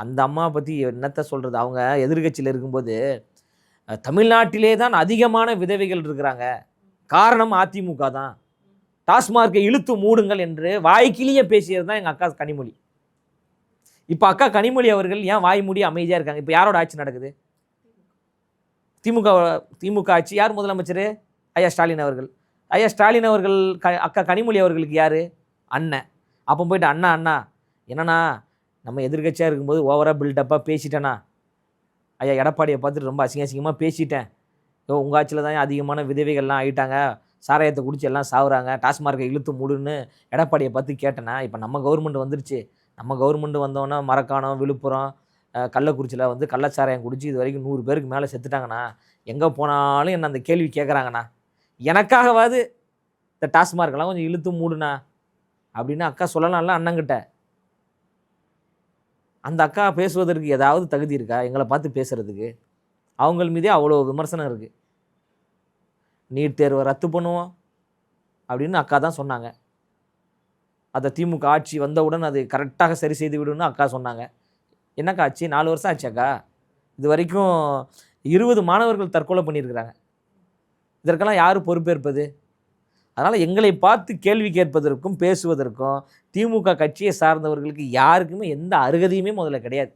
அந்த அம்மா பற்றி என்னத்தை சொல்கிறது, அவங்க எதிர்கட்சியில் இருக்கும்போது தமிழ்நாட்டிலே தான் அதிகமான விதவைகள் இருக்கிறாங்க, காரணம் அதிமுக தான், டாஸ்மார்க்கை இழுத்து மூடுங்கள் என்று வாய்க்கிலேயே பேசியது தான் எங்கள் அக்கா கனிமொழி. இப்போ அக்கா கனிமொழி அவர்கள் ஏன் வாய் மூடி அமைதியாக இருக்காங்க? இப்போ யாரோட ஆட்சி நடக்குது? திமுக ஆட்சி. யார் முதலமைச்சர்? ஐயா ஸ்டாலின் அவர்கள். ஐயா ஸ்டாலின் அவர்கள் அக்கா கனிமொழி அவர்களுக்கு யார்? அண்ணன். அப்போ போயிட்டு அண்ணா அண்ணா என்னண்ணா நம்ம எதிர்கட்சியாக இருக்கும்போது ஓவராக பில்டப்பாக பேசிட்டேண்ணா, ஐயா எடப்பாடியை பார்த்துட்டு ரொம்ப அசிங்கமாக பேசிட்டேன், உங்கள் ஆட்சியில் தான் அதிகமான விதவைகள்லாம் ஆகிட்டாங்க, சாராயத்தை குடிச்சு எல்லாம் சாவுறாங்க, டாஸ்மார்க்கை இழுத்து மூடுன்னு எடப்பாடியை பார்த்து கேட்டேன்னா, இப்போ நம்ம கவர்மெண்ட் வந்துருச்சு, நம்ம கவர்மெண்ட் வந்தோன்னா மரக்காணம், விழுப்புரம், கள்ளக்குறிச்சியில் வந்து கள்ளச்சாராயம் குடிச்சு இது வரைக்கும் 100 பேருக்கு மேலே செத்துட்டாங்கண்ணா, எங்கே போனாலும் என்ன அந்த கேள்வி கேட்குறாங்கண்ணா, எனக்காகவாது இந்த டாஸ்மார்க்கெல்லாம் கொஞ்சம் இழுத்து மூடுண்ணா அப்படின்னு அக்கா சொல்லலாம்ல அண்ணங்கிட்ட. அந்த அக்கா பேசுவதற்கு ஏதாவது தகுதி இருக்கா எங்களை பார்த்து பேசுகிறதுக்கு? அவங்கள் மீதே அவ்வளோ விமர்சனம் இருக்குது. நீட் தேர்வை ரத்து பண்ணுவோம் அப்படின்னு அக்கா தான் சொன்னாங்க. அதை திமுக ஆட்சி வந்தவுடன் அது கரெக்டாக சரி செய்து விடுன்னு அக்கா சொன்னாங்க. என்னக்கா ஆச்சு? 4 வருஷம் ஆச்சு அக்கா. இது வரைக்கும் 20 மாணவர்கள் தற்கொலை பண்ணியிருக்கிறாங்க. இதற்கெல்லாம் யார் பொறுப்பேற்பது? அதனால் எங்களை பார்த்து கேள்வி கேட்பதற்கும் பேசுவதற்கும் திமுக கட்சியை சார்ந்தவர்களுக்கு யாருக்குமே எந்த அருகதையுமே முதல்ல கிடையாது.